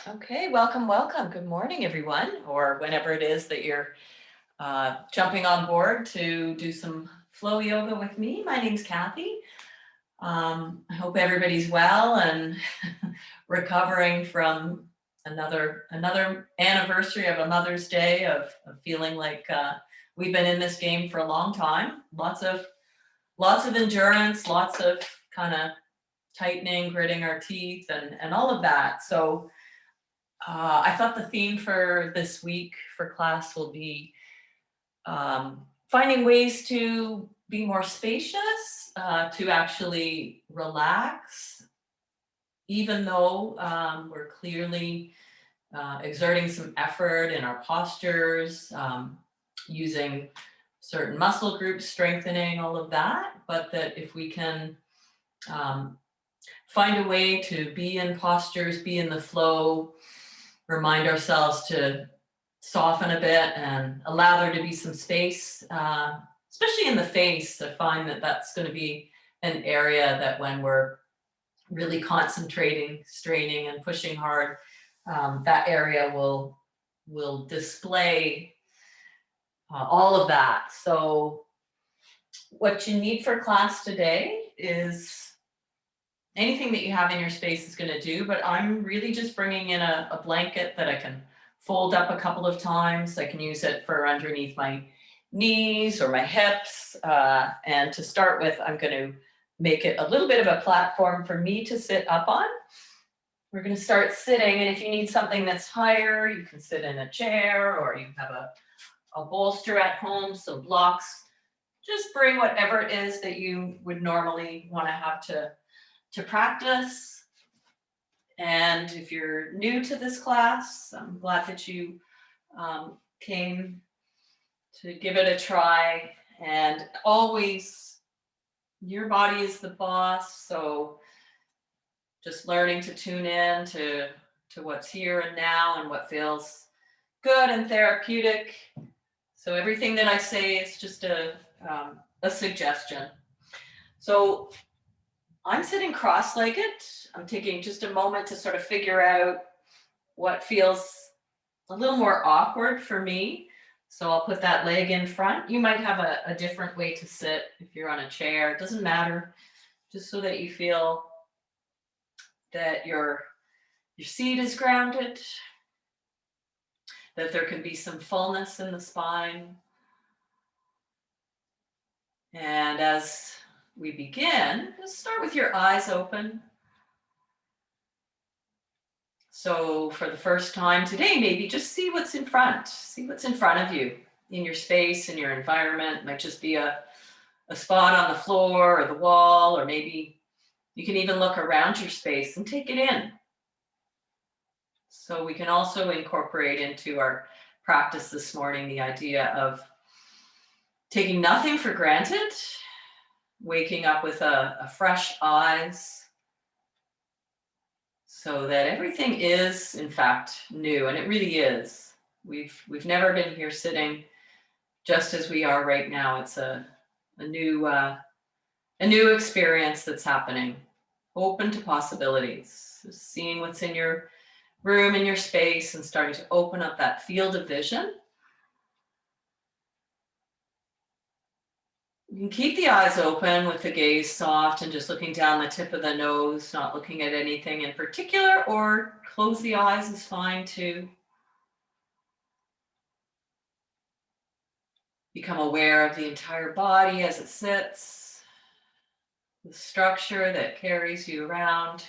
Okay, welcome, welcome. Good morning, everyone, or whenever it is that you're jumping on board to do some flow yoga with me. My name's Kathy. I hope everybody's well and recovering from another anniversary of a Mother's Day of feeling like we've been in this game for a long time. Lots of endurance, lots of kind of tightening, gritting our teeth, and all of that. So I thought the theme for this week for class will be finding ways to be more spacious, to actually relax, even though we're clearly exerting some effort in our postures, using certain muscle groups, strengthening all of that. But that if we can um, find a way to be in postures, be in the flow, remind ourselves to soften a bit and allow there to be some space, especially in the face. I find that that's going to be an area that when we're really concentrating, straining, and pushing hard, that area will display all of that. So what you need for class today is anything that you have in your space is going to do, but I'm really just bringing in a blanket that I can fold up a couple of times. I can use it for underneath my knees or my hips. And to start with, I'm going to make it a little bit of a platform for me to sit up on. We're going to start sitting, and if you need something that's higher, you can sit in a chair or you have a bolster at home, some blocks. Just bring whatever it is that you would normally want to have to practice. And if you're new to this class, I'm glad that you came to give it a try. And always, your body is the boss. So just learning to tune in to what's here and now and what feels good and therapeutic. So everything that I say is just a suggestion. So I'm sitting cross-legged. I'm taking just a moment to sort of figure out what feels a little more awkward for me. So I'll put that leg in front. You might have a different way to sit if you're on a chair. It doesn't matter, just so that you feel that your seat is grounded, that there can be some fullness in the spine. And as we begin, just start with your eyes open. So for the first time today, maybe just see what's in front. See what's in front of you in your space, in your environment. It might just be a spot on the floor or the wall, or maybe you can even look around your space and take it in. So we can also incorporate into our practice this morning the idea of taking nothing for granted, waking up with a fresh eyes, so that everything is, in fact, new, and it really is. We've never been here sitting just as we are right now. It's a new experience that's happening, open to possibilities. Just seeing what's in your room, in your space, and starting to open up that field of vision. You can keep the eyes open with the gaze soft and just looking down the tip of the nose, not looking at anything in particular, or close the eyes is fine too. Become aware of the entire body as it sits, the structure that carries you around,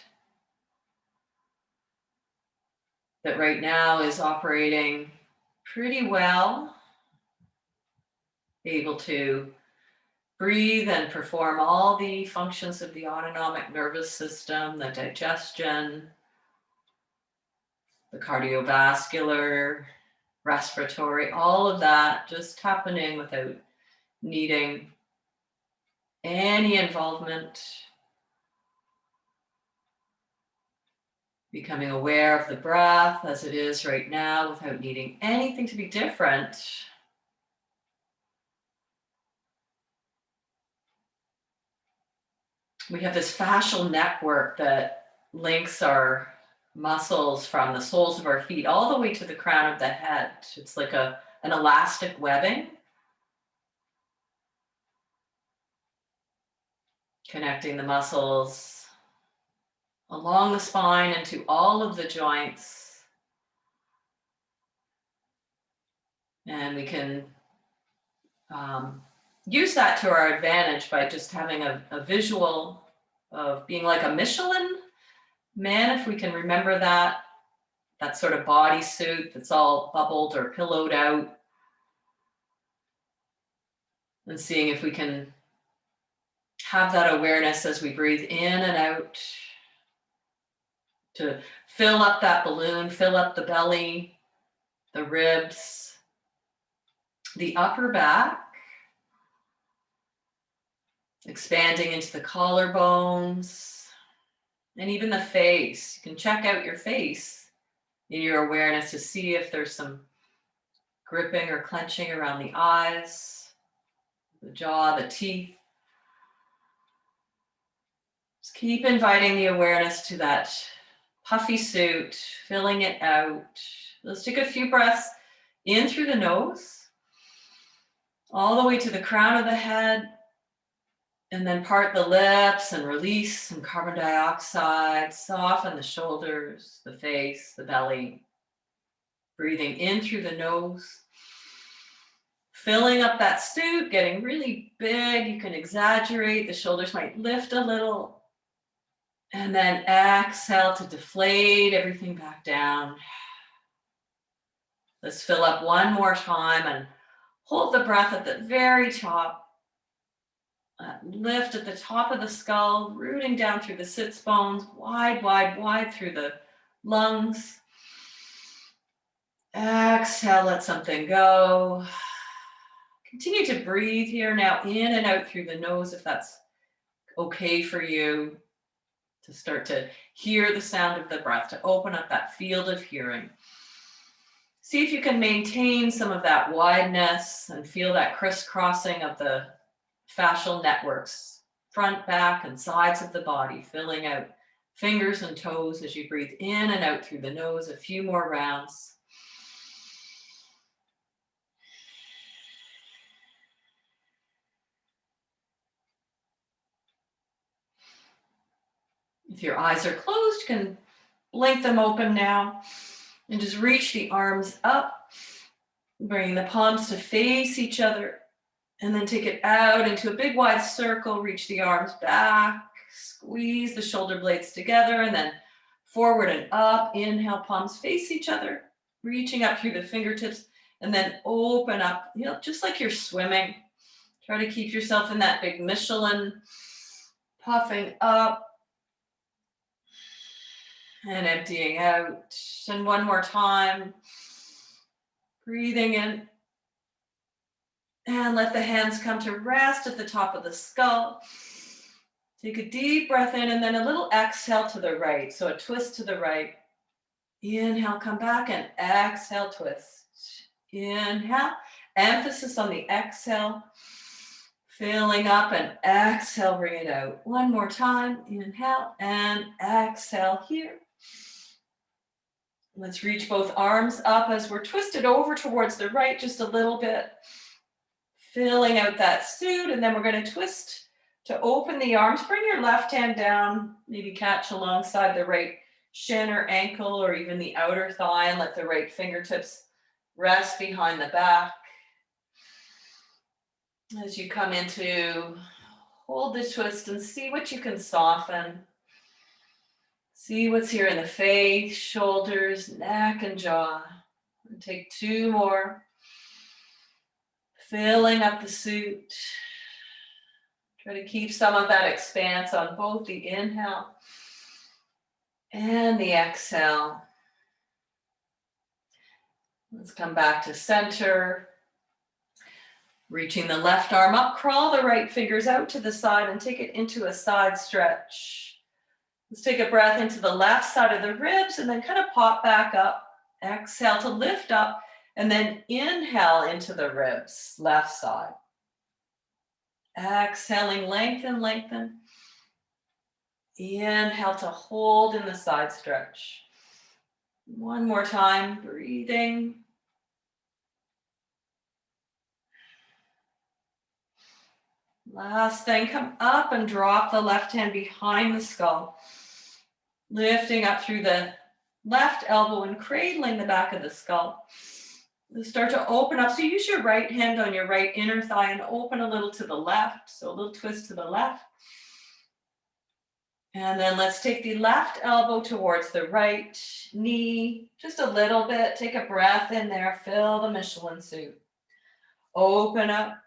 that right now is operating pretty well, able to breathe and perform all the functions of the autonomic nervous system, the digestion, the cardiovascular, respiratory, all of that just happening without needing any involvement. Becoming aware of the breath as it is right now without needing anything to be different. We have this fascial network that links our muscles from the soles of our feet all the way to the crown of the head. It's like an elastic webbing, connecting the muscles along the spine and to all of the joints. And we can use that to our advantage by just having a visual of being like a Michelin man, if we can remember that sort of bodysuit that's all bubbled or pillowed out, and seeing if we can have that awareness as we breathe in and out to fill up that balloon, fill up the belly, the ribs, the upper back, expanding into the collarbones, and even the face. You can check out your face in your awareness to see if there's some gripping or clenching around the eyes, the jaw, the teeth. Just keep inviting the awareness to that puffy suit, filling it out. Let's take a few breaths in through the nose, all the way to the crown of the head, and then part the lips and release some carbon dioxide, soften the shoulders, the face, the belly. Breathing in through the nose, filling up that suit, getting really big. You can exaggerate, the shoulders might lift a little. And then exhale to deflate everything back down. Let's fill up one more time and hold the breath at the very top. Lift at the top of the skull, rooting down through the sits bones, wide, wide, wide through the lungs. Exhale, let something go. Continue to breathe here now, in and out through the nose, if that's okay for you, to start to hear the sound of the breath, to open up that field of hearing. See if you can maintain some of that wideness and feel that crisscrossing of the fascial networks, front, back, and sides of the body, filling out fingers and toes as you breathe in and out through the nose. A few more rounds. If your eyes are closed, you can blink them open now and just reach the arms up, bringing the palms to face each other, and then take it out into a big wide circle. Reach the arms back, squeeze the shoulder blades together, and then forward and up. Inhale, palms face each other, reaching up through the fingertips, and then open up, just like you're swimming. Try to keep yourself in that big Michelin, puffing up and emptying out. And one more time, breathing in. And let the hands come to rest at the top of the skull. Take a deep breath in and then a little exhale to the right. So a twist to the right. Inhale, come back, and exhale, twist. Inhale, emphasis on the exhale. Filling up, and exhale, bring it out. One more time. Inhale and exhale here. Let's reach both arms up as we're twisted over towards the right just a little bit. Filling out that suit, and then we're going to twist to open the arms. Bring your left hand down, maybe catch alongside the right shin or ankle or even the outer thigh, and let the right fingertips rest behind the back. As you come into, hold the twist and see what you can soften. See what's here in the face, shoulders, neck, and jaw. And take two more. Filling up the suit. Try to keep some of that expanse on both the inhale and the exhale. Let's come back to center. Reaching the left arm up, crawl the right fingers out to the side and take it into a side stretch. Let's take a breath into the left side of the ribs and then kind of pop back up. Exhale to lift up and then inhale into the ribs, left side. Exhaling, lengthen, lengthen. Inhale to hold in the side stretch. One more time, breathing. Last thing, come up and drop the left hand behind the skull. Lifting up through the left elbow and cradling the back of the skull. Start to open up. So use your right hand on your right inner thigh and open a little to the left. So a little twist to the left. And then let's take the left elbow towards the right knee, just a little bit. Take a breath in there, fill the Michelin suit. Open up.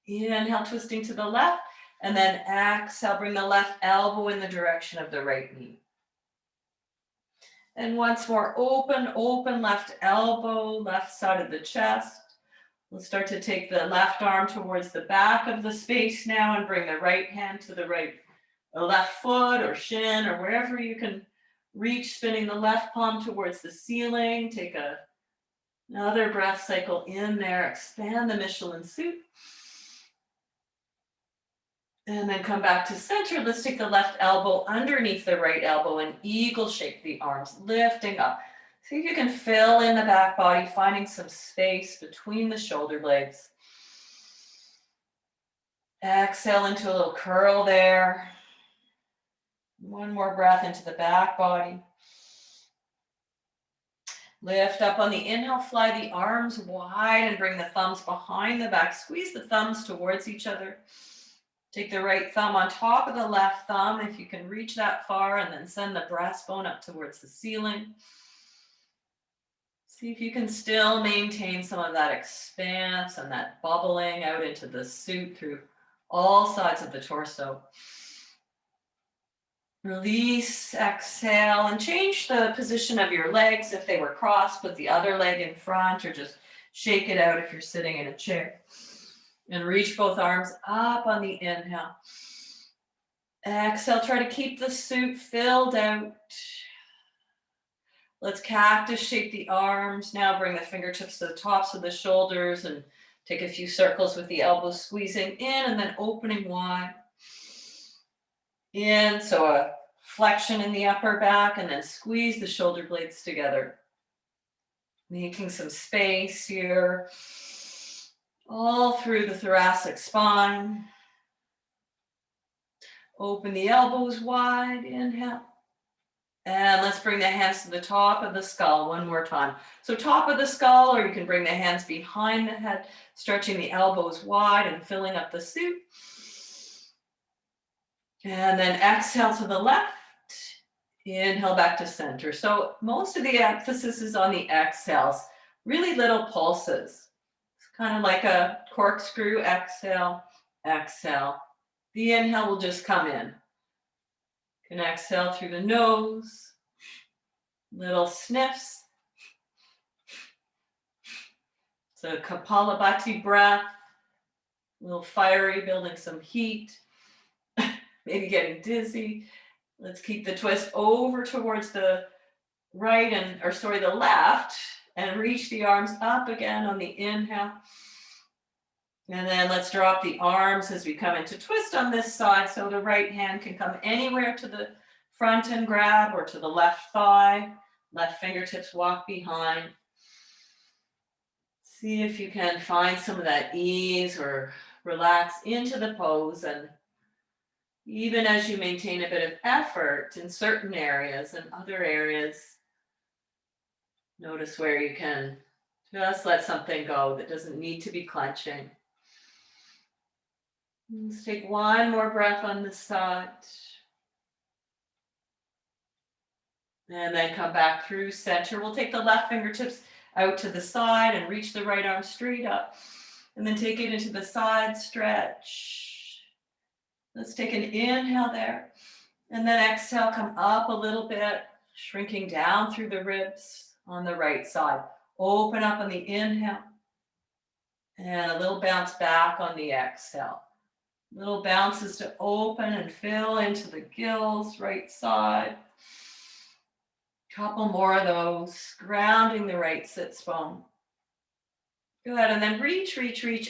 Inhale, twisting to the left. And then exhale, bring the left elbow in the direction of the right knee. And once more, open left elbow, left side of the chest. We'll start to take the left arm towards the back of the space now and bring the right hand to the left foot or shin or wherever you can reach, spinning the left palm towards the ceiling. Take another breath cycle in there, expand the Michelin suit. And then come back to center. Let's take the left elbow underneath the right elbow and eagle shake the arms, lifting up. See if you can fill in the back body, finding some space between the shoulder blades. Exhale into a little curl there. One more breath into the back body. Lift up on the inhale, fly the arms wide and bring the thumbs behind the back. Squeeze the thumbs towards each other. Take the right thumb on top of the left thumb if you can reach that far, and then send the breastbone up towards the ceiling. See if you can still maintain some of that expanse and that bubbling out into the suit through all sides of the torso. Release, exhale, and change the position of your legs. If they were crossed, put the other leg in front, or just shake it out if you're sitting in a chair. And reach both arms up on the inhale. Exhale, try to keep the suit filled out. Let's cactus shape the arms. Now bring the fingertips to the tops of the shoulders and take a few circles with the elbows squeezing in and then opening wide. In, so a flexion in the upper back, and then squeeze the shoulder blades together. Making some space here. All through the thoracic spine. Open the elbows wide, inhale. And let's bring the hands to the top of the skull one more time. So top of the skull, or you can bring the hands behind the head, stretching the elbows wide and filling up the suit. And then exhale to the left. Inhale back to center. So most of the emphasis is on the exhales, really little pulses. Kind of like a corkscrew, exhale, exhale. The inhale will just come in. You can exhale through the nose, little sniffs. So Kapalabhati breath, a little fiery, building some heat, maybe getting dizzy. Let's keep the twist over towards the the left, and reach the arms up again on the inhale. And then let's drop the arms as we come into twist on this side. So the right hand can come anywhere to the front and grab, or to the left thigh. Left fingertips walk behind. See if you can find some of that ease or relax into the pose. And even as you maintain a bit of effort in certain areas and other areas, notice where you can just let something go that doesn't need to be clenching. Let's take one more breath on this side. And then come back through center. We'll take the left fingertips out to the side and reach the right arm straight up. And then take it into the side stretch. Let's take an inhale there. And then exhale, come up a little bit, shrinking down through the ribs on the right side. Open up on the inhale. And a little bounce back on the exhale. Little bounces to open and fill into the gills, right side. Couple more of those, grounding the right sits bone. Go ahead and then reach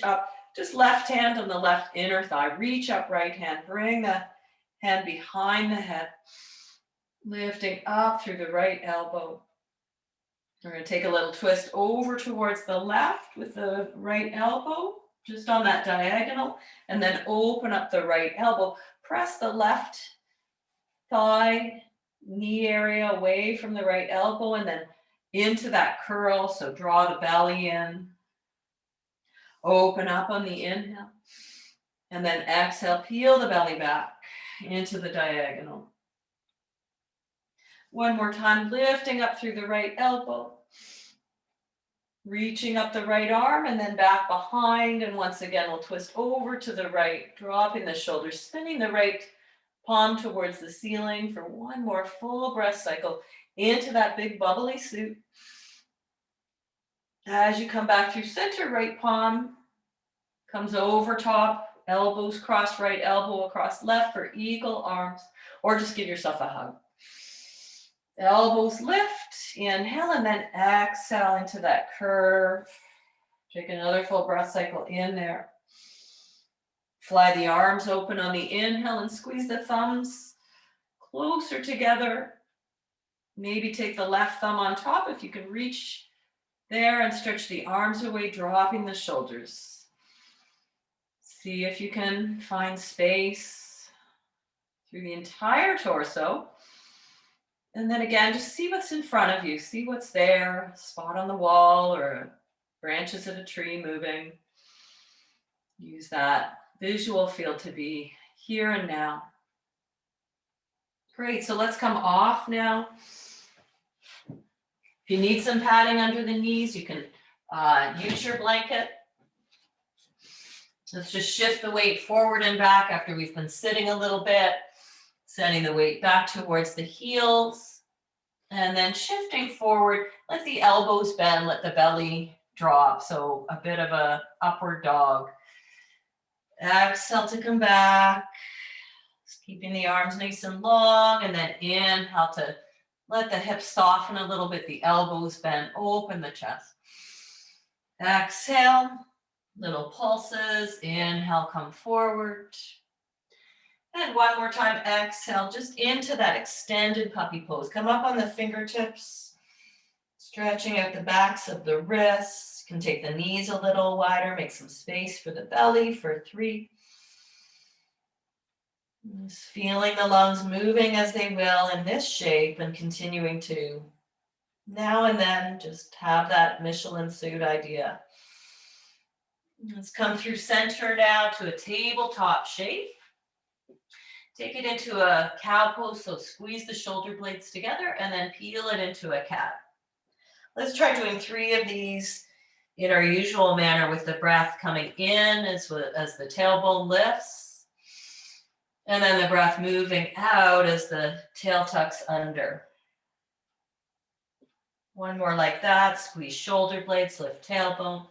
up. Just left hand on the left inner thigh. Reach up right hand. Bring the hand behind the head. Lifting up through the right elbow. We're going to take a little twist over towards the left with the right elbow, just on that diagonal, and then open up the right elbow. Press the left thigh, knee area away from the right elbow, and then into that curl. So draw the belly in. Open up on the inhale. And then exhale, peel the belly back into the diagonal. One more time, lifting up through the right elbow. Reaching up the right arm and then back behind. And once again, we'll twist over to the right, dropping the shoulders, spinning the right palm towards the ceiling for one more full breath cycle into that big bubbly suit. As you come back through center, right palm comes over top, elbows cross right elbow across left for eagle arms, or just give yourself a hug. Elbows lift, inhale, and then exhale into that curve. Take another full breath cycle in there. Fly the arms open on the inhale and squeeze the thumbs closer together. Maybe take the left thumb on top if you can reach there and stretch the arms away, dropping the shoulders. See if you can find space through the entire torso. And then again, just see what's in front of you. See what's there, a spot on the wall or branches of a tree moving. Use that visual field to be here and now. Great, so let's come off now. If you need some padding under the knees, you can use your blanket. Let's just shift the weight forward and back after we've been sitting a little bit. Sending the weight back towards the heels. And then shifting forward, let the elbows bend, let the belly drop. So a bit of a upward dog. Exhale to come back. Just keeping the arms nice and long. And then inhale to let the hips soften a little bit. The elbows bend, open the chest. Exhale, little pulses. Inhale, come forward. And one more time, exhale, just into that extended puppy pose. Come up on the fingertips, stretching out the backs of the wrists. You can take the knees a little wider, make some space for the belly for 3. Just feeling the lungs moving as they will in this shape and continuing to, now and then, just have that Michelin suit idea. Let's come through center now to a tabletop shape. Take it into a cow pose, so squeeze the shoulder blades together and then peel it into a cat. Let's try doing 3 of these in our usual manner with the breath coming in as the tailbone lifts. And then the breath moving out as the tail tucks under. One more like that, squeeze shoulder blades, lift tailbone.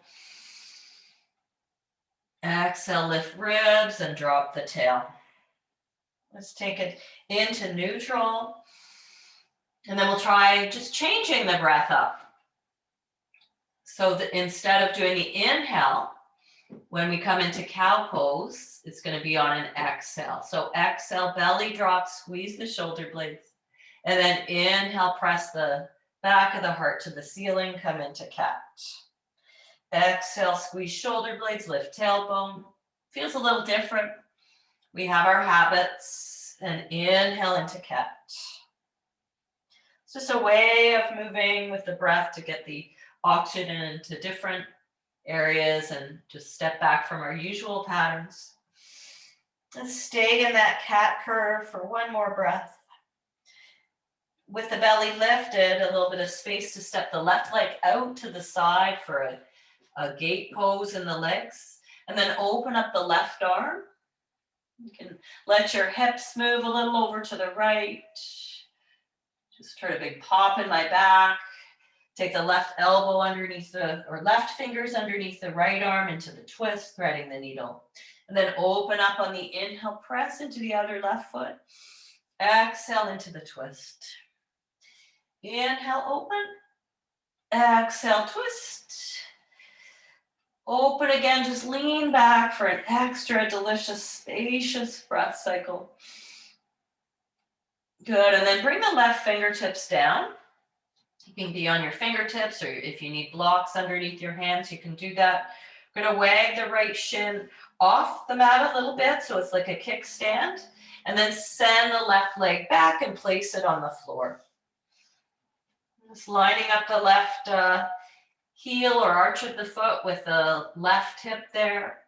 Exhale, lift ribs and drop the tail. Let's take it into neutral. And then we'll try just changing the breath up. So that instead of doing the inhale, when we come into cow pose, it's going to be on an exhale. So exhale, belly drop, squeeze the shoulder blades. And then inhale, press the back of the heart to the ceiling, come into cat. Exhale, squeeze shoulder blades, lift tailbone. Feels a little different. We have our habits, and inhale into cat. It's just a way of moving with the breath to get the oxygen into different areas and just step back from our usual patterns. Let's stay in that cat curve for one more breath. With the belly lifted, a little bit of space to step the left leg out to the side for a gate pose in the legs, and then open up the left arm. You can let your hips move a little over to the right. Just try a big pop in my back. Take the left elbow underneath or left fingers underneath the right arm into the twist, threading the needle. And then open up on the inhale, press into the other left foot. Exhale into the twist. Inhale, open. Exhale, twist. Open again, just lean back for an extra delicious, spacious breath cycle. Good, and then bring the left fingertips down. You can be on your fingertips, or if you need blocks underneath your hands, you can do that. We're going to wag the right shin off the mat a little bit, so it's like a kickstand, and then send the left leg back and place it on the floor. Just lining up the left heel or arch of the foot with the left hip there,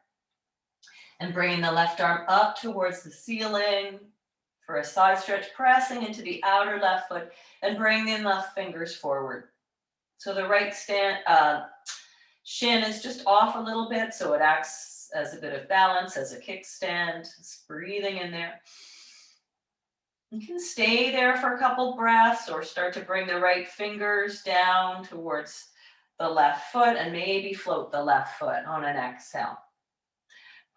and bringing the left arm up towards the ceiling for a side stretch, pressing into the outer left foot and bringing the left fingers forward. So the right shin is just off a little bit, so it acts as a bit of balance, as a kickstand. Just breathing in there. You can stay there for a couple breaths or start to bring the right fingers down towards the left foot and maybe float the left foot on an exhale.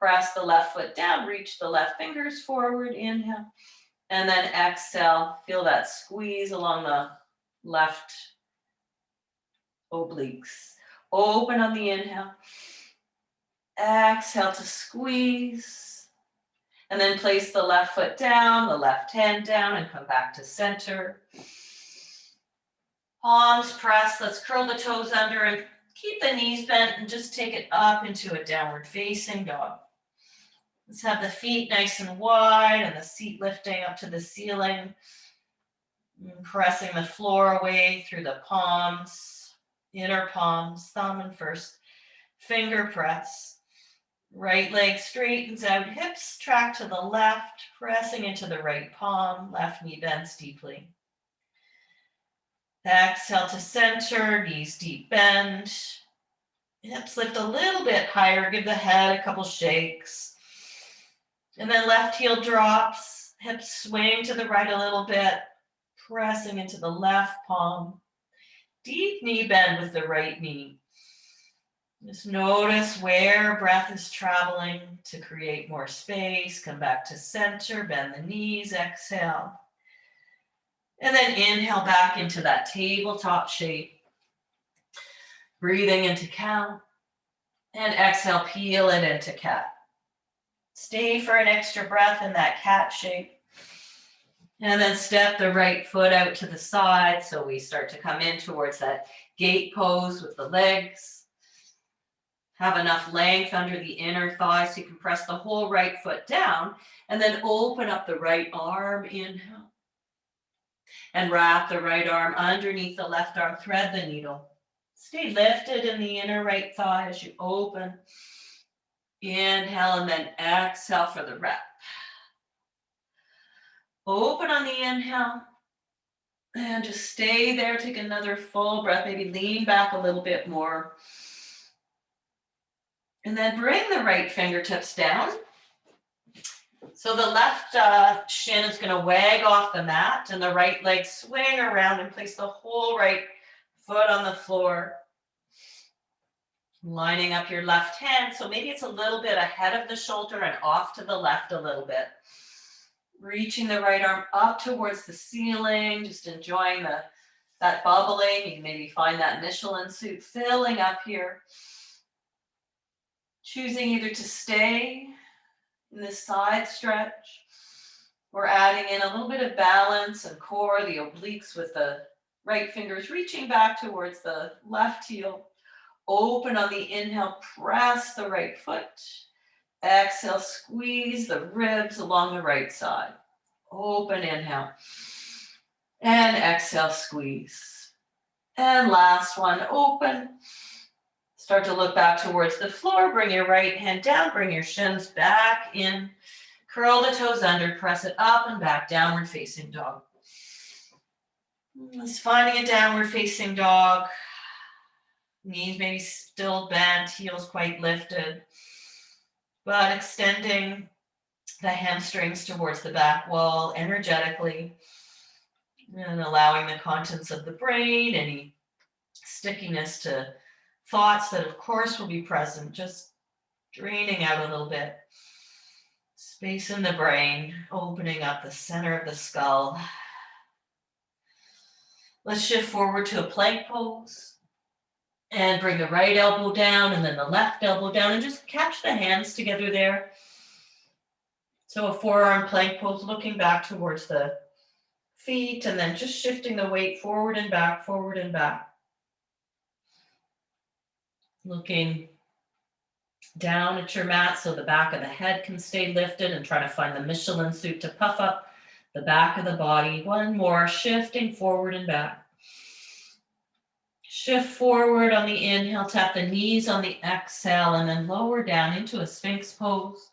Press the left foot down, reach the left fingers forward, inhale, and then exhale. Feel that squeeze along the left obliques. Open on the inhale. Exhale to squeeze. And then place the left foot down, the left hand down, and come back to center. Palms press. Let's curl the toes under and keep the knees bent and just take it up into a downward facing dog. Let's have the feet nice and wide and the seat lifting up to the ceiling. Pressing the floor away through the palms, inner palms, thumb and first finger press. Right leg straightens out, hips track to the left, pressing into the right palm, left knee bends deeply. Exhale to center, knees deep bend. Hips lift a little bit higher, give the head a couple shakes. And then left heel drops, hips swing to the right a little bit, pressing into the left palm. Deep knee bend with the right knee. Just notice where breath is traveling to create more space. Come back to center, bend the knees, exhale. And then inhale back into that tabletop shape. Breathing into cow. And exhale, peel it into cat. Stay for an extra breath in that cat shape. And then step the right foot out to the side. So we start to come in towards that gate pose with the legs. Have enough length under the inner thigh so you can press the whole right foot down. And then open up the right arm, inhale. And wrap the right arm underneath the left arm, thread the needle. Stay lifted in the inner right thigh as you open. Inhale and then exhale for the rep. Open on the inhale. And just stay there. Take another full breath. Maybe lean back a little bit more. And then bring the right fingertips down. So the left shin is going to wag off the mat and the right leg swing around and place the whole right foot on the floor. Lining up your left hand. So maybe it's a little bit ahead of the shoulder and off to the left a little bit. Reaching the right arm up towards the ceiling, just enjoying that bubbling. You can maybe find that Michelin soup filling up here. Choosing either to stay in this side stretch or adding in a little bit of balance and core, the obliques with the right fingers reaching back towards the left heel. Open on the inhale, press the right foot. Exhale, squeeze the ribs along the right side. Open, inhale. And exhale, squeeze. And last one, open. Start to look back towards the floor. Bring your right hand down. Bring your shins back in. Curl the toes under. Press it up and back. Downward facing dog. Just finding a downward facing dog. Knees maybe still bent. Heels quite lifted. But extending the hamstrings towards the back wall energetically. And allowing the contents of the brain, any stickiness to thoughts that of course will be present, just draining out a little bit. Space in the brain, opening up the center of the skull. Let's shift forward to a plank pose. And bring the right elbow down and then the left elbow down and just catch the hands together there. So a forearm plank pose, looking back towards the feet, and then just shifting the weight forward and back, forward and back. Looking down at your mat so the back of the head can stay lifted, and try to find the Michelin suit to puff up the back of the body. One more, shifting forward and back. Shift forward on the inhale, tap the knees on the exhale, and then lower down into a Sphinx pose.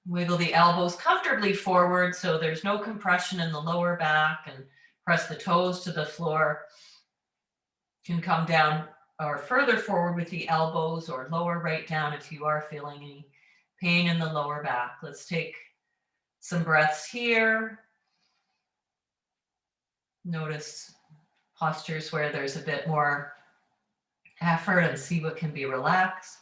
Wiggle the elbows comfortably forward so there's no compression in the lower back, and press the toes to the floor. You can come down or further forward with the elbows, or lower right down if you are feeling any pain in the lower back. Let's take some breaths here. Notice postures where there's a bit more effort and see what can be relaxed.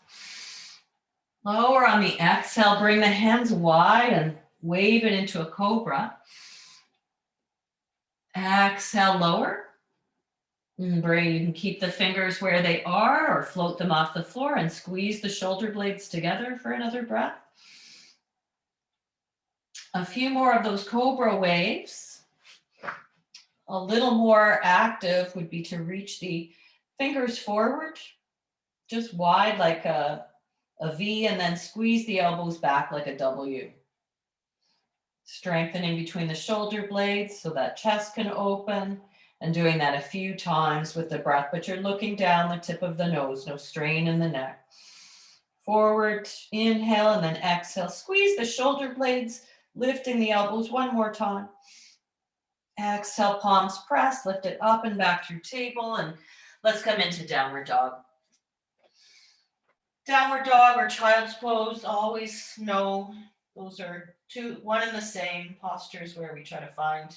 Lower on the exhale, bring the hands wide and wave it into a cobra. Exhale, lower. And you can keep the fingers where they are or float them off the floor, and squeeze the shoulder blades together for another breath. A few more of those cobra waves. A little more active would be to reach the fingers forward, just wide like a V, and then squeeze the elbows back like a W. Strengthening between the shoulder blades so that chest can open, and doing that a few times with the breath, but you're looking down the tip of the nose, no strain in the neck. Forward, inhale, and then exhale. Squeeze the shoulder blades, lifting the elbows one more time. Exhale, palms press, lift it up and back through table, and let's come into downward dog. Downward dog or child's pose, always know those are one and the same postures where we try to find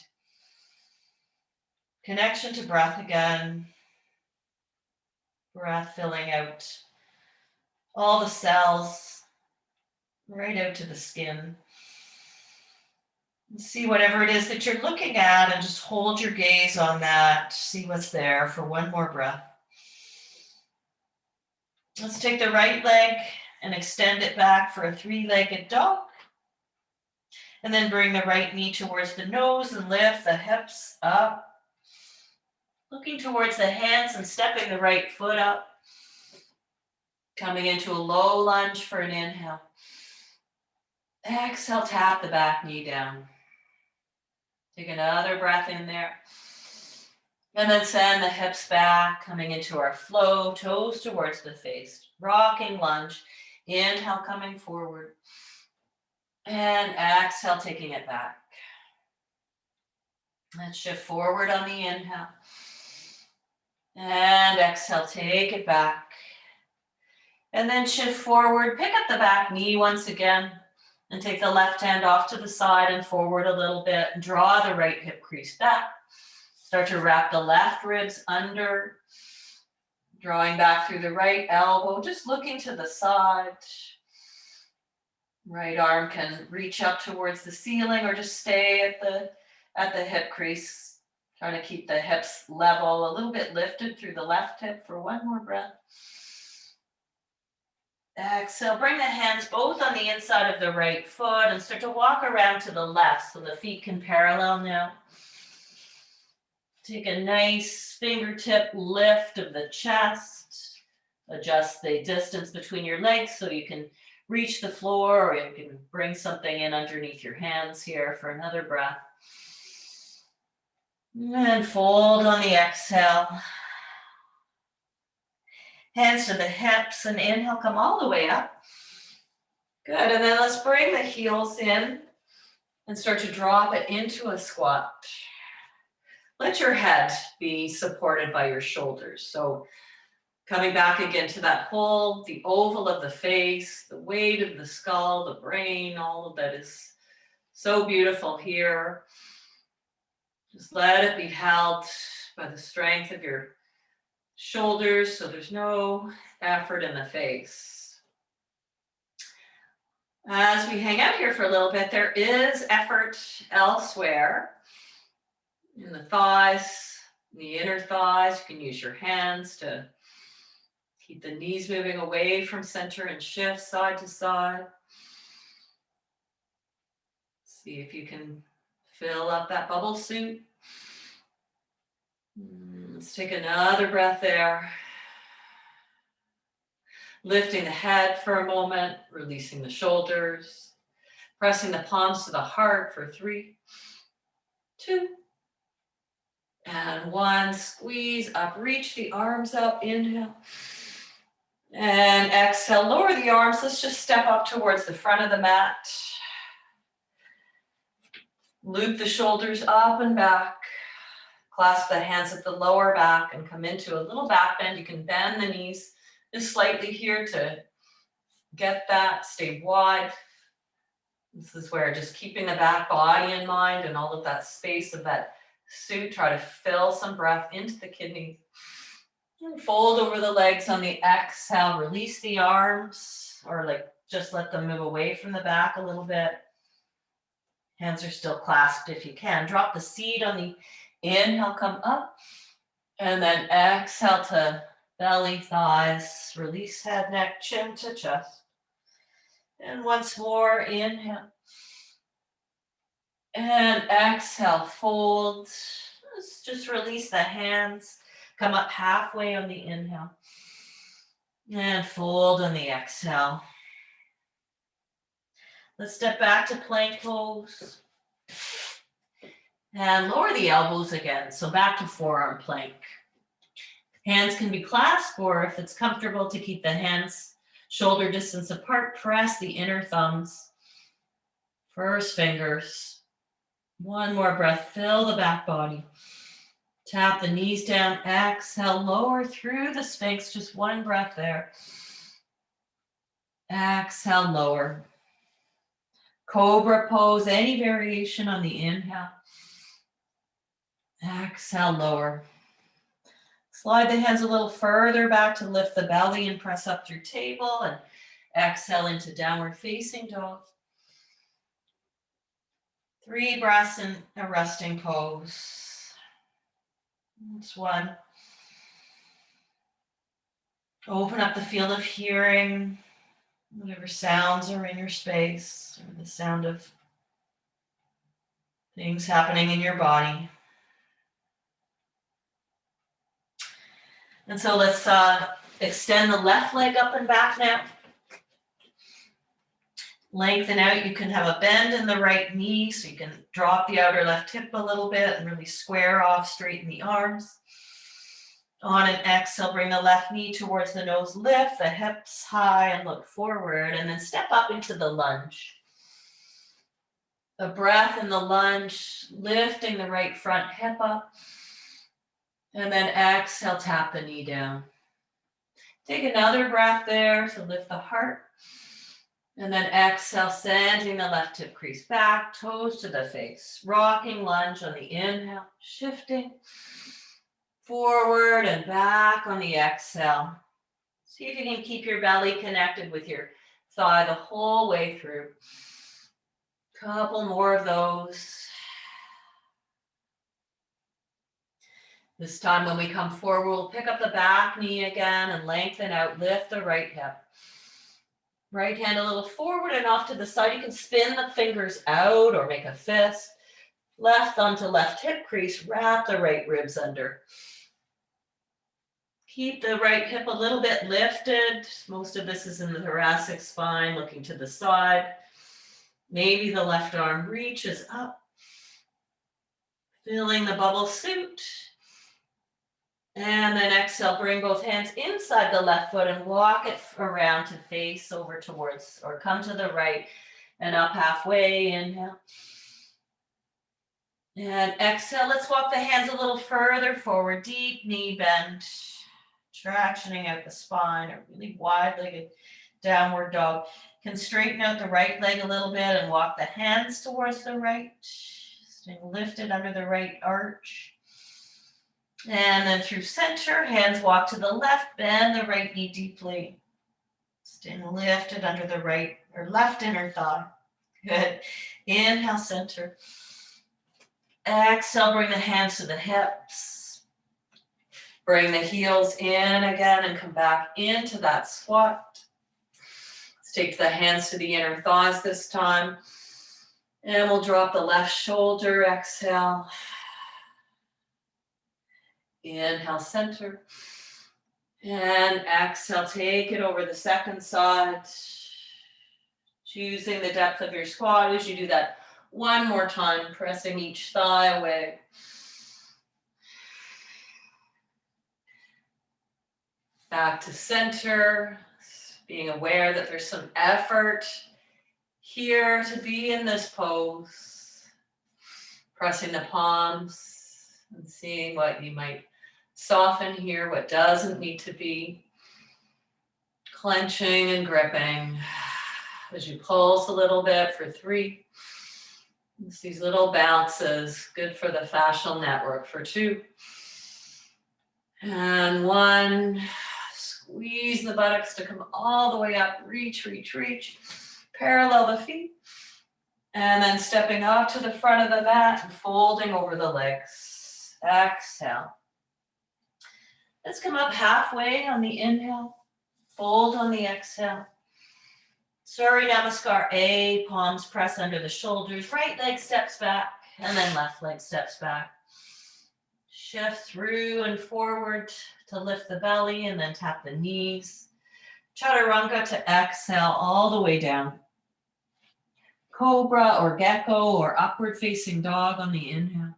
connection to breath again. Breath filling out all the cells, right out to the skin. And see whatever it is that you're looking at, and just hold your gaze on that. See what's there for one more breath. Let's take the right leg and extend it back for a three-legged dog. And then bring the right knee towards the nose and lift the hips up. Looking towards the hands and stepping the right foot up. Coming into a low lunge for an inhale. Exhale, tap the back knee down. Take another breath in there. And then send the hips back, coming into our flow, toes towards the face. Rocking lunge. Inhale, coming forward. And exhale, taking it back. Let's shift forward on the inhale. And exhale, take it back. And then shift forward, pick up the back knee once again, and take the left hand off to the side and forward a little bit. Draw the right hip crease back. Start to wrap the left ribs under, drawing back through the right elbow, just looking to the side. Right arm can reach up towards the ceiling, or just stay at the hip crease. Trying to keep the hips level, a little bit lifted through the left hip for one more breath. Exhale, bring the hands both on the inside of the right foot and start to walk around to the left so the feet can parallel now. Take a nice fingertip lift of the chest. Adjust the distance between your legs so you can reach the floor, or you can bring something in underneath your hands here for another breath. And fold on the exhale. Hands to the hips, and inhale, come all the way up. Good, and then let's bring the heels in and start to drop it into a squat. Let your head be supported by your shoulders. So coming back again to that whole, the oval of the face, the weight of the skull, the brain, all of that is so beautiful here. Just let it be held by the strength of your shoulders, so there's no effort in the face. As we hang out here for a little bit, there is effort elsewhere in the thighs, in the inner thighs. You can use your hands to keep the knees moving away from center and shift side to side. See if you can Fill up that bubble suit. Let's take another breath there. Lifting the head for a moment, releasing the shoulders, pressing the palms to the heart for 3, 2, and 1. Squeeze up, reach the arms up, inhale. And exhale, lower the arms. Let's just step up towards the front of the mat. Loop the shoulders up and back. Clasp the hands at the lower back and come into a little back bend. You can bend the knees just slightly here to get that. Stay wide. This is where just keeping the back body in mind and all of that space of that suit. Try to fill some breath into the kidneys. And fold over the legs on the exhale. Release the arms, or like just let them move away from the back a little bit. Hands are still clasped if you can. Drop the seat on the inhale, come up. And then exhale to belly, thighs. Release head, neck, chin to chest. And once more, inhale. And exhale, fold. Let's just release the hands. Come up halfway on the inhale. And fold on the exhale. Let's step back to plank pose. And lower the elbows again. So back to forearm plank. Hands can be clasped, or if it's comfortable to keep the hands shoulder distance apart, press the inner thumbs. First fingers. One more breath. Fill the back body. Tap the knees down. Exhale. Lower through the Sphinx. Just one breath there. Exhale. Lower. Cobra pose. Any variation on the inhale. Exhale. Lower. Slide the hands a little further back to lift the belly and press up through table. And exhale into downward facing dog. 3 breaths in a resting pose. That's 1. Open up the field of hearing, whatever sounds are in your space, or the sound of things happening in your body. And so let's extend the left leg up and back now. Lengthen out. You can have a bend in the right knee, so you can drop the outer left hip a little bit and really square off, straighten the arms. On an exhale, bring the left knee towards the nose, lift the hips high and look forward, and then step up into the lunge. A breath in the lunge, lifting the right front hip up, and then exhale, tap the knee down. Take another breath there to lift the heart. And then exhale, sending the left hip crease back, toes to the face. Rocking lunge on the inhale, shifting forward and back on the exhale. See if you can keep your belly connected with your thigh the whole way through. Couple more of those. This time when we come forward, we'll pick up the back knee again and lengthen out, lift the right hip. Right hand a little forward and off to the side. You can spin the fingers out or make a fist. Left thumb to left hip crease. Wrap the right ribs under. Keep the right hip a little bit lifted. Most of this is in the thoracic spine, looking to the side. Maybe the left arm reaches up. Filling the bubble suit. And then exhale, bring both hands inside the left foot and walk it around to face over towards, or come to the right and up halfway. Inhale. And exhale, let's walk the hands a little further forward, deep knee bend, tractioning out the spine, a really wide-legged downward dog. You can straighten out the right leg a little bit and walk the hands towards the right, staying lifted under the right arch. And then through center, hands walk to the left, bend the right knee deeply. Staying lifted under the right or left inner thigh. Good. Inhale, center. Exhale, bring the hands to the hips. Bring the heels in again and come back into that squat. Let's take the hands to the inner thighs this time. And we'll drop the left shoulder, exhale. Inhale, center. And exhale, take it over the second side. Choosing the depth of your squat as you do that one more time, pressing each thigh away. Back to center, being aware that there's some effort here to be in this pose. Pressing the palms and seeing what you might soften here, what doesn't need to be. Clenching and gripping as you pulse a little bit for 3. It's these little bounces, good for the fascial network for 2. And 1. Squeeze the buttocks to come all the way up. Reach, reach, reach. Parallel the feet. And then stepping up to the front of the mat and folding over the legs. Exhale. Let's come up halfway on the inhale. Fold on the exhale. Surya Namaskar A, palms press under the shoulders. Right leg steps back, and then left leg steps back. Shift through and forward to lift the belly, and then tap the knees. Chaturanga to exhale all the way down. Cobra or gecko or upward facing dog on the inhale.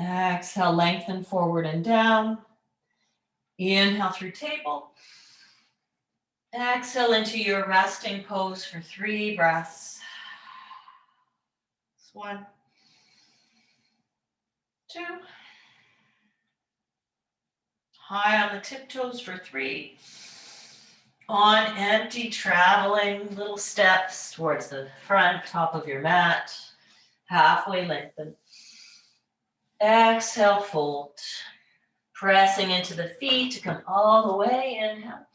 Exhale, lengthen forward and down. Inhale through table. Exhale into your resting pose for 3 breaths. 1, 2. High on the tiptoes for 3. On empty, traveling little steps towards the front, top of your mat. Halfway lengthen. Exhale, fold. Pressing into the feet to come all the way. Inhale.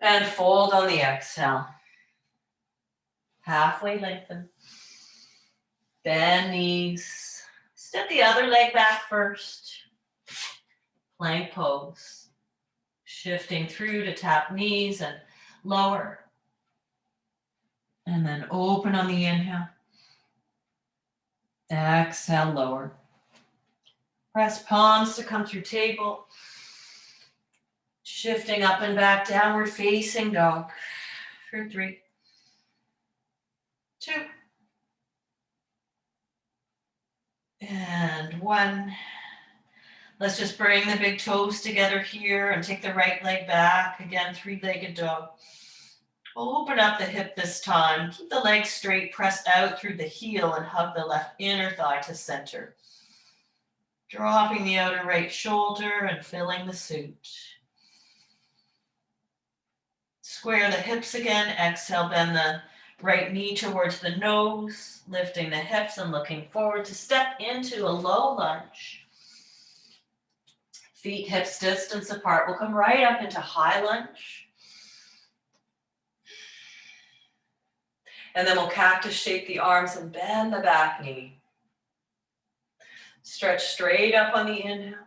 And fold on the exhale. Halfway lengthen. Bend knees. Step the other leg back first. Plank pose. Shifting through to tap knees and lower. And then open on the inhale. Exhale, lower. Press palms to come through table. Shifting up and back, downward facing dog for 3, 2, and 1. Let's just bring the big toes together here and take the right leg back. Again, 3-legged dog. Open up the hip this time. Keep the leg straight, press out through the heel and hug the left inner thigh to center. Dropping the outer right shoulder and filling the suit. Square the hips again. Exhale, bend the right knee towards the nose, lifting the hips and looking forward to step into a low lunge. Feet hips distance apart. We'll come right up into high lunge. And then we'll cactus shape the arms and bend the back knee. Stretch straight up on the inhale.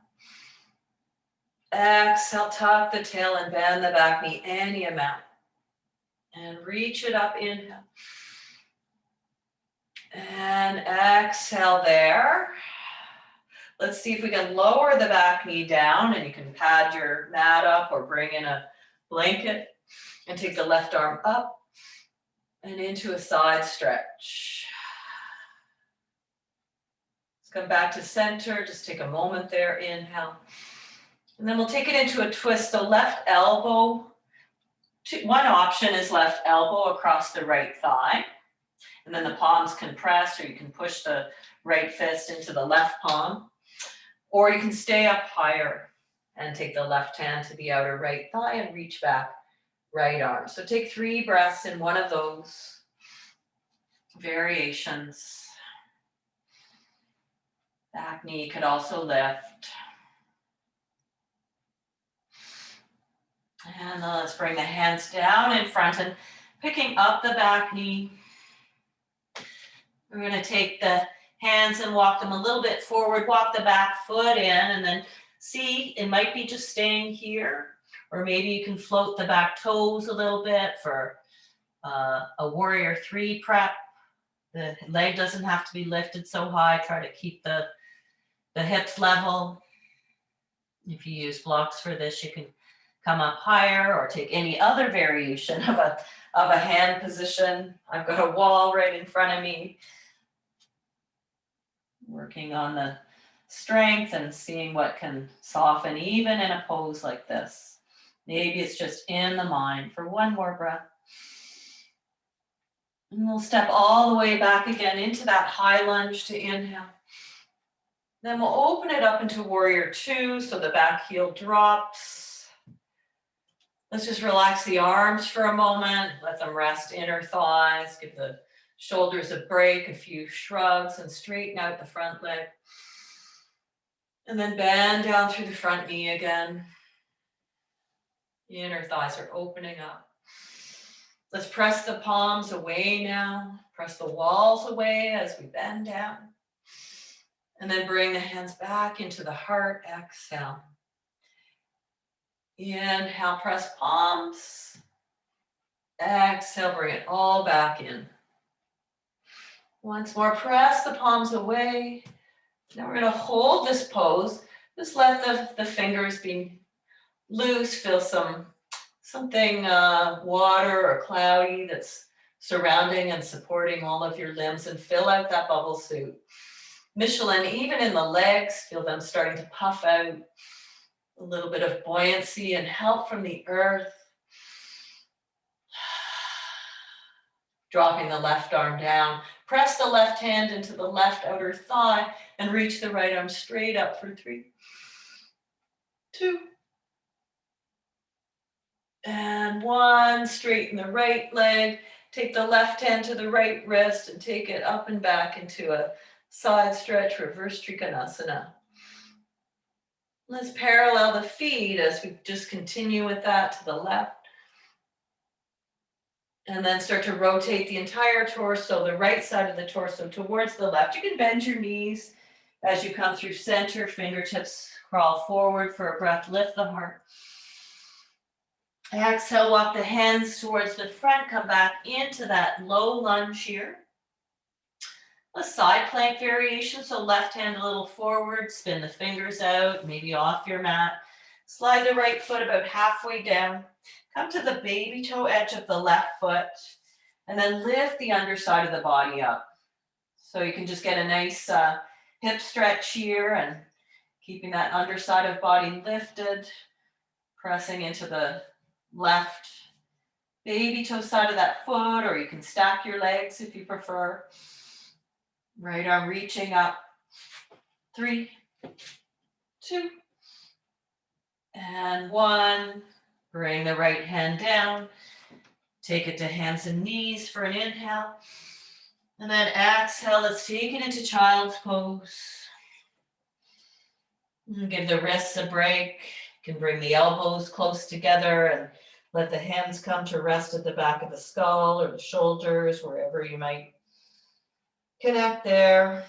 Exhale, tuck the tail and bend the back knee any amount. And reach it up, inhale. And exhale there. Let's see if we can lower the back knee down, and you can pad your mat up or bring in a blanket and take the left arm up and into a side stretch. Let's come back to center. Just take a moment there. Inhale. And then we'll take it into a twist. So left elbow. One option is left elbow across the right thigh. And then the palms can press, or you can push the right fist into the left palm. Or you can stay up higher and take the left hand to the outer right thigh and reach back right arm. So take 3 breaths in one of those variations. Back knee could also lift. And let's bring the hands down in front and picking up the back knee. We're going to take the hands and walk them a little bit forward, walk the back foot in, and then see, it might be just staying here, or maybe you can float the back toes a little bit for a warrior 3 prep. The leg doesn't have to be lifted so high. Try to keep the hips level. If you use blocks for this, you can come up higher or take any other variation of a hand position. I've got a wall right in front of me. Working on the strength and seeing what can soften even in a pose like this. Maybe it's just in the mind for one more breath. And we'll step all the way back again into that high lunge to inhale. Then we'll open it up into warrior 2, so the back heel drops. Let's just relax the arms for a moment. Let them rest inner thighs. Give the shoulders a break, a few shrugs, and straighten out the front leg. And then bend down through the front knee again. The inner thighs are opening up. Let's press the palms away now. Press the walls away as we bend down. And then bring the hands back into the heart. Exhale. Inhale, press palms. Exhale, bring it all back in. Once more, press the palms away. Now we're going to hold this pose. Just let the fingers be loose. Feel something water or cloudy that's surrounding and supporting all of your limbs, and fill out that bubble suit. Michelin, even in the legs, feel them starting to puff out. A little bit of buoyancy and help from the earth. Dropping the left arm down. Press the left hand into the left outer thigh and reach the right arm straight up for 3, 2, and 1. Straighten the right leg. Take the left hand to the right wrist and take it up and back into a side stretch, reverse Trikonasana. Let's parallel the feet as we just continue with that to the left. And then start to rotate the entire torso, the right side of the torso towards the left. You can bend your knees as you come through center, fingertips crawl forward for a breath, lift the heart. Exhale, walk the hands towards the front, come back into that low lunge here. A side plank variation, so left hand a little forward, spin the fingers out, maybe off your mat. Slide the right foot about halfway down. Come to the baby toe edge of the left foot, and then lift the underside of the body up. So you can just get a nice hip stretch here and keeping that underside of body lifted, pressing into the left baby toe side of that foot, or you can stack your legs if you prefer. Right arm reaching up. 3, 2, and 1. Bring the right hand down. Take it to hands and knees for an inhale. And then exhale, let's take it into child's pose. And give the wrists a break. You can bring the elbows close together and let the hands come to rest at the back of the skull or the shoulders, wherever you might connect there.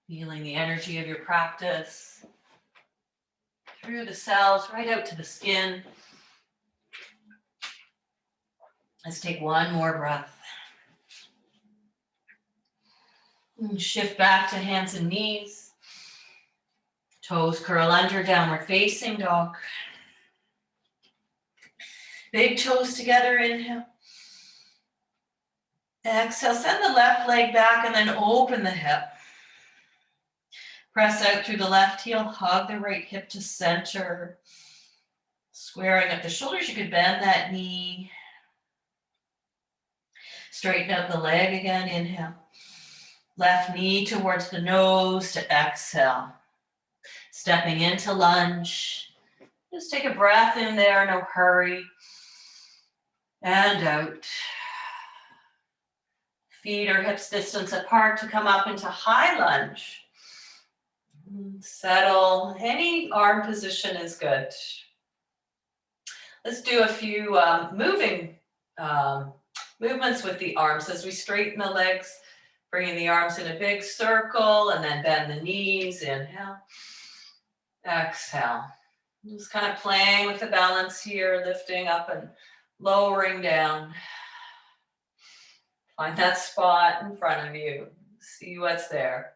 Feeling the energy of your practice through the cells, right out to the skin. Let's take one more breath. And shift back to hands and knees. Toes curl under, downward facing dog. Big toes together, inhale. Exhale, send the left leg back and then open the hip. Press out through the left heel, hug the right hip to center. Squaring up the shoulders, you could bend that knee. Straighten out the leg again, inhale. Left knee towards the nose to exhale. Stepping into lunge. Just take a breath in there, no hurry. And out. Feet or hips distance apart to come up into high lunge. Settle. Any arm position is good. Let's do a few movements with the arms as we straighten the legs, bringing the arms in a big circle and then bend the knees. Inhale. Exhale. Just kind of playing with the balance here, lifting up and lowering down. Find that spot in front of you. See what's there.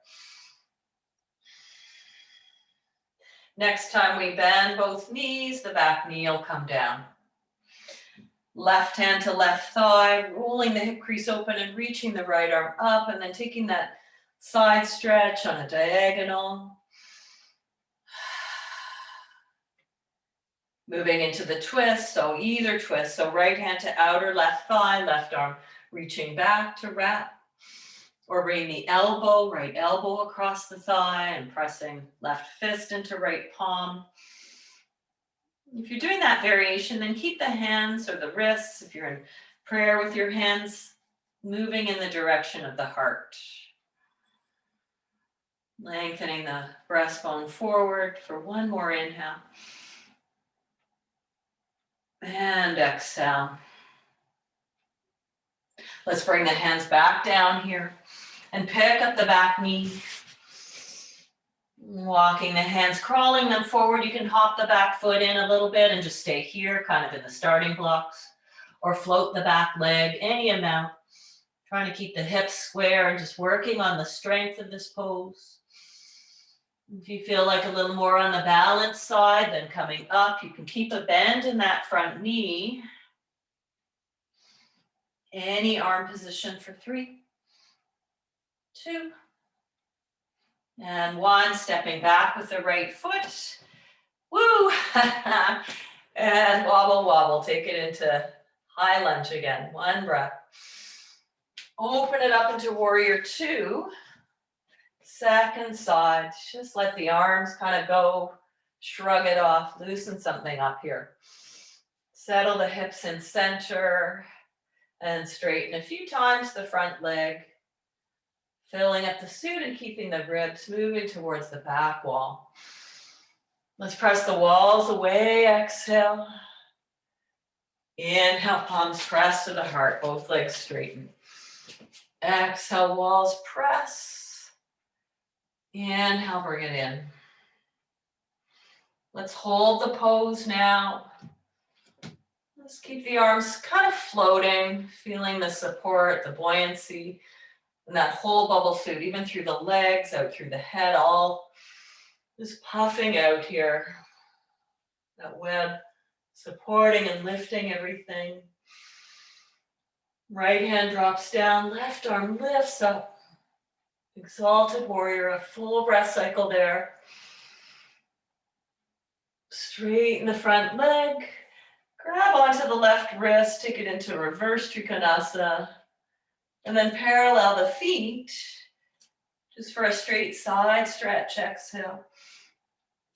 Next time we bend both knees, the back knee will come down. Left hand to left thigh, rolling the hip crease open and reaching the right arm up, and then taking that side stretch on a diagonal. Moving into the twist, so either twist, so right hand to outer left thigh, left arm reaching back to wrap, or bring the elbow, right elbow across the thigh and pressing left fist into right palm. If you're doing that variation, then keep the hands or the wrists, if you're in prayer with your hands, moving in the direction of the heart. Lengthening the breastbone forward for one more inhale. And exhale. Let's bring the hands back down here and pick up the back knee. Walking the hands, crawling them forward. You can hop the back foot in a little bit and just stay here, kind of in the starting blocks, or float the back leg any amount. Trying to keep the hips square and just working on the strength of this pose. If you feel like a little more on the balance side, then coming up, you can keep a bend in that front knee. Any arm position for 3, 2, and 1. Stepping back with the right foot. Woo! And wobble, wobble. Take it into high lunge again. 1 breath. Open it up into warrior 2. Second side. Just let the arms kind of go. Shrug it off. Loosen something up here. Settle the hips in center. And straighten a few times the front leg. Filling up the suit and keeping the ribs moving towards the back wall. Let's press the walls away. Exhale. Inhale, palms press to the heart. Both legs straighten. Exhale, walls press. Inhale, bring it in. Let's hold the pose now. Let's keep the arms kind of floating, feeling the support, the buoyancy, and that whole bubble suit, even through the legs, out through the head, all just puffing out here. That web supporting and lifting everything. Right hand drops down, left arm lifts up. Exalted warrior, a full breath cycle there. Straighten the front leg. Grab onto the left wrist, take it into reverse Trikonasana. And then parallel the feet, just for a straight side stretch, exhale.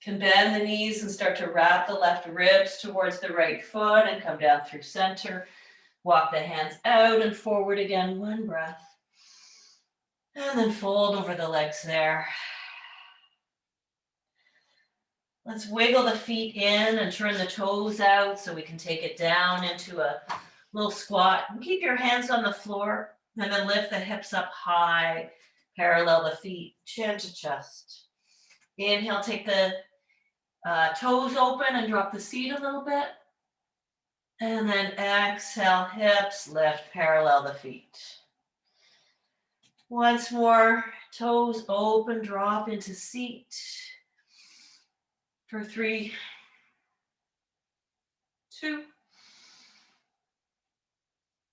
Can bend the knees and start to wrap the left ribs towards the right foot and come down through center. Walk the hands out and forward again, 1 breath. And then fold over the legs there. Let's wiggle the feet in and turn the toes out so we can take it down into a little squat. And keep your hands on the floor and then lift the hips up high. Parallel the feet, chin to chest. Inhale, take the toes open and drop the seat a little bit. And then exhale, hips lift, parallel the feet. Once more, toes open, drop into seat. For 3, 2,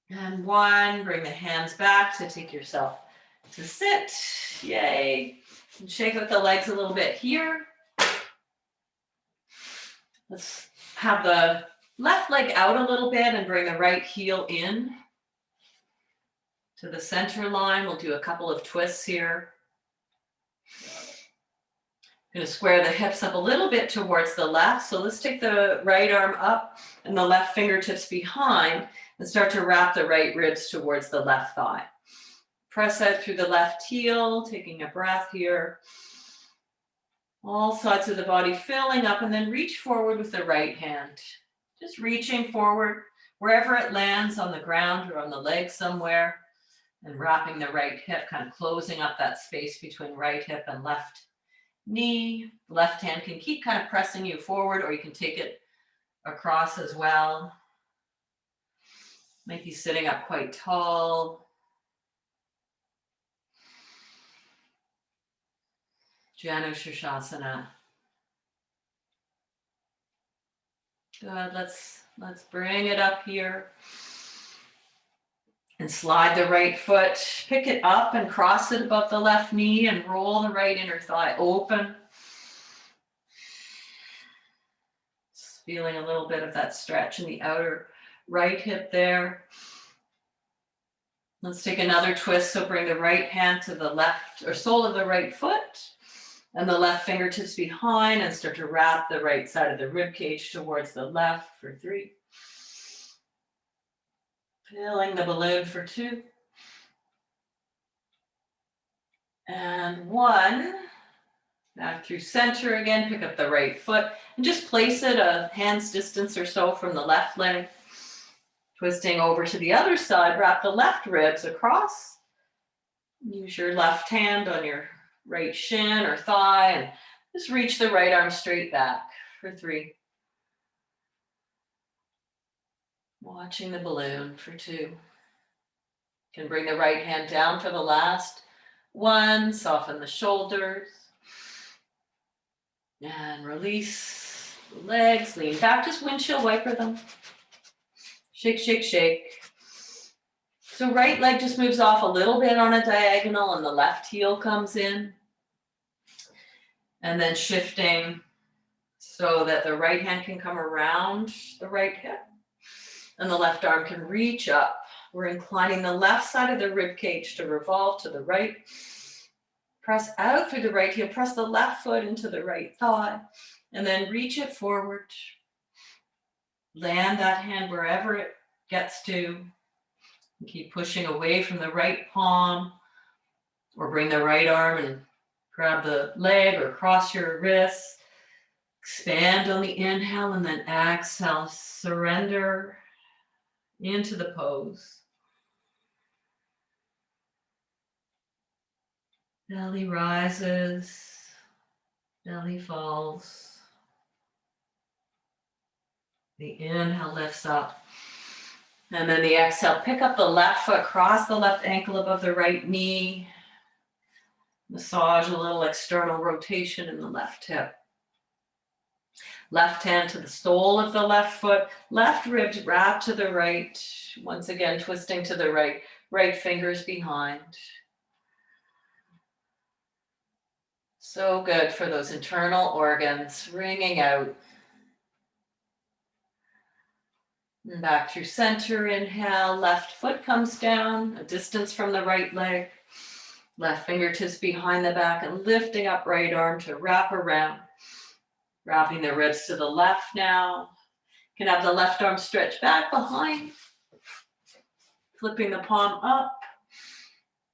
and 1. Bring the hands back to take yourself to sit. Yay. And shake out the legs a little bit here. Let's have the left leg out a little bit and bring the right heel in to the center line. We'll do a couple of twists here. Going to square the hips up a little bit towards the left. So let's take the right arm up and the left fingertips behind and start to wrap the right ribs towards the left thigh. Press out through the left heel, taking a breath here. All sides of the body filling up, and then reach forward with the right hand. Just reaching forward wherever it lands, on the ground or on the leg somewhere, and wrapping the right hip, kind of closing up that space between right hip and left knee. Left hand can keep kind of pressing you forward, or you can take it across as well. Might be sitting up quite tall. Janu Shirshasana. Good, let's bring it up here. And slide the right foot, pick it up and cross it above the left knee and roll the right inner thigh open. Just feeling a little bit of that stretch in the outer right hip there. Let's take another twist. So bring the right hand to the left or sole of the right foot and the left fingertips behind, and start to wrap the right side of the rib cage towards the left for 3. Filling the balloon for 2. And 1. Back through center again, pick up the right foot and just place it a hand's distance or so from the left leg. Twisting over to the other side, wrap the left ribs across. Use your left hand on your right shin or thigh and just reach the right arm straight back for 3. Watching the balloon for 2. Can bring the right hand down for the last 1. Soften the shoulders. And release the legs. Lean back, just windshield wiper them. Shake, shake, shake. So right leg just moves off a little bit on a diagonal and the left heel comes in. And then shifting so that the right hand can come around the right hip and the left arm can reach up. We're inclining the left side of the rib cage to revolve to the right. Press out through the right heel, press the left foot into the right thigh, and then reach it forward. Land that hand wherever it gets to. Keep pushing away from the right palm, or bring the right arm and grab the leg or cross your wrists. Expand on the inhale and then exhale. Surrender into the pose. Belly rises, belly falls. The inhale lifts up. And then the exhale, pick up the left foot, cross the left ankle above the right knee. Massage a little external rotation in the left hip. Left hand to the sole of the left foot, left ribs wrap to the right. Once again, twisting to the right, right fingers behind. So good for those internal organs, wringing out. And back through center, inhale, left foot comes down, a distance from the right leg. Left fingertips behind the back and lifting up right arm to wrap around. Wrapping the ribs to the left now. You can have the left arm stretch back behind. Flipping the palm up.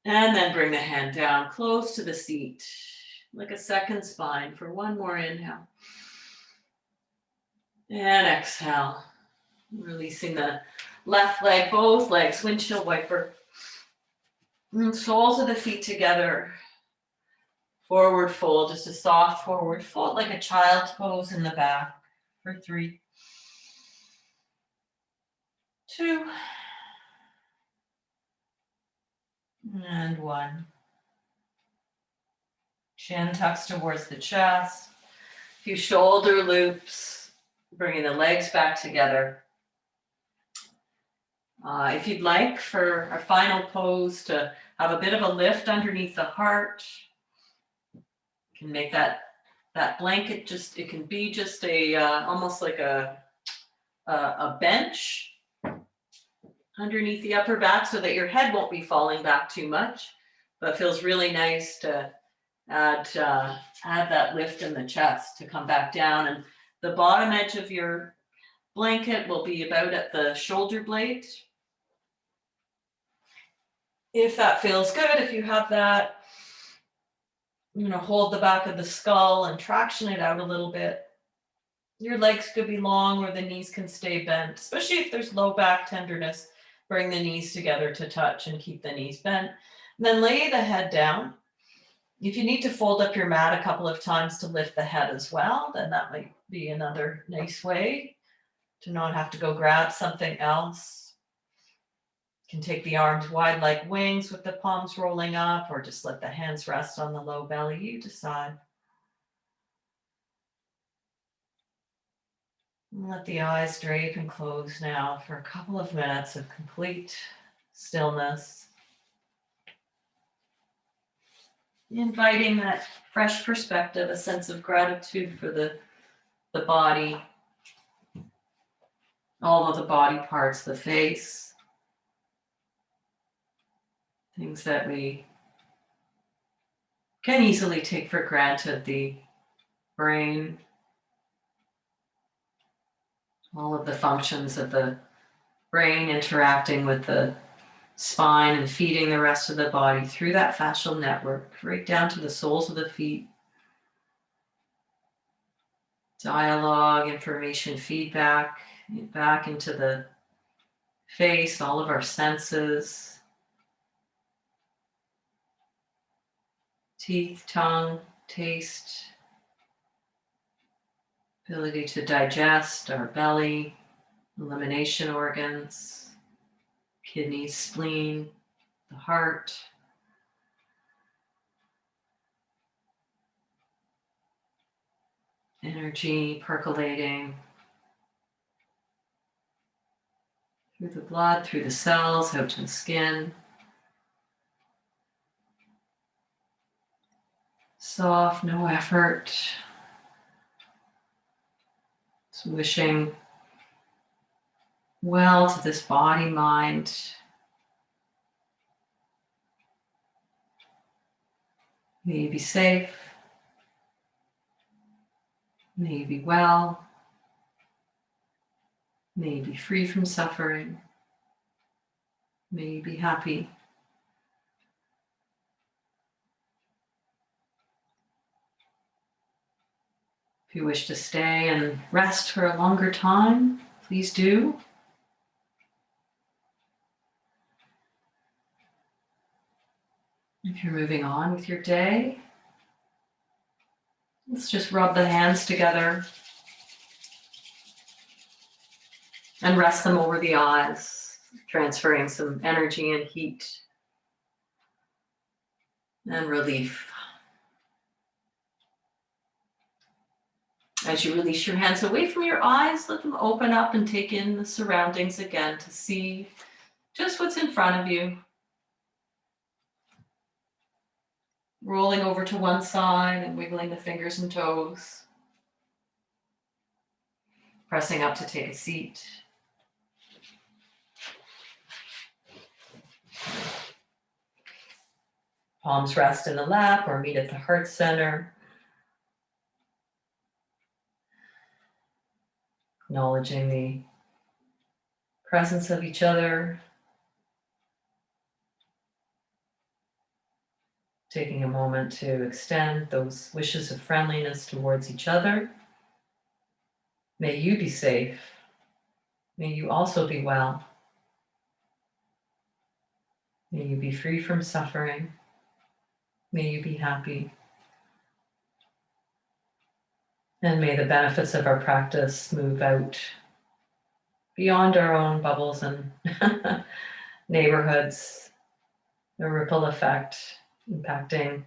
And then bring the hand down close to the seat. Like a second spine for 1 more inhale. And exhale. Releasing the left leg, both legs, windshield wiper. And soles of the feet together. Forward fold, just a soft forward fold, like a child's pose in the back for 3, 2, and 1. Chin tucks towards the chest. A few shoulder loops, bringing the legs back together. If you'd like for our final pose to have a bit of a lift underneath the heart, you can make that blanket just, it can be just a almost like a bench underneath the upper back so that your head won't be falling back too much, but it feels really nice to add that lift in the chest to come back down. And the bottom edge of your blanket will be about at the shoulder blade. If that feels good, if you have that, hold the back of the skull and traction it out a little bit. Your legs could be long or the knees can stay bent, especially if there's low back tenderness. Bring the knees together to touch and keep the knees bent. And then lay the head down If you need to fold up your mat a couple of times to lift the head as well, then that might be another nice way to not have to go grab something else. You can take the arms wide like wings with the palms rolling up, or just let the hands rest on the low belly. You decide. And let the eyes drape and close now for a couple of minutes of complete stillness. Inviting that fresh perspective, a sense of gratitude for the body, all of the body parts, the face, things that we can easily take for granted, the brain, all of the functions of the brain interacting with the spine and feeding the rest of the body through that fascial network, right down to the soles of the feet. Dialogue, information, feedback, back into the face, all of our senses, teeth, tongue, taste, ability to digest, our belly, elimination organs, kidneys, spleen, the heart. Energy percolating through the blood, through the cells, out to the skin. Soft, no effort. Just wishing well to this body, mind. May you be safe. May you be well. May you be free from suffering. May you be happy. If you wish to stay and rest for a longer time, please do. If you're moving on with your day, let's just rub the hands together and rest them over the eyes, transferring some energy and heat and relief. As you release your hands away from your eyes, let them open up and take in the surroundings again to see just what's in front of you. Rolling over to one side and wiggling the fingers and toes. Pressing up to take a seat. Palms rest in the lap or meet at the heart center. Acknowledging the presence of each other. Taking a moment to extend those wishes of friendliness towards each other. May you be safe. May you also be well. May you be free from suffering. May you be happy. And may the benefits of our practice move out beyond our own bubbles and neighborhoods, the ripple effect impacting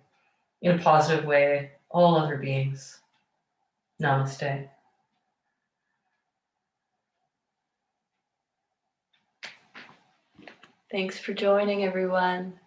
in a positive way all other beings. Namaste. Thanks for joining, everyone.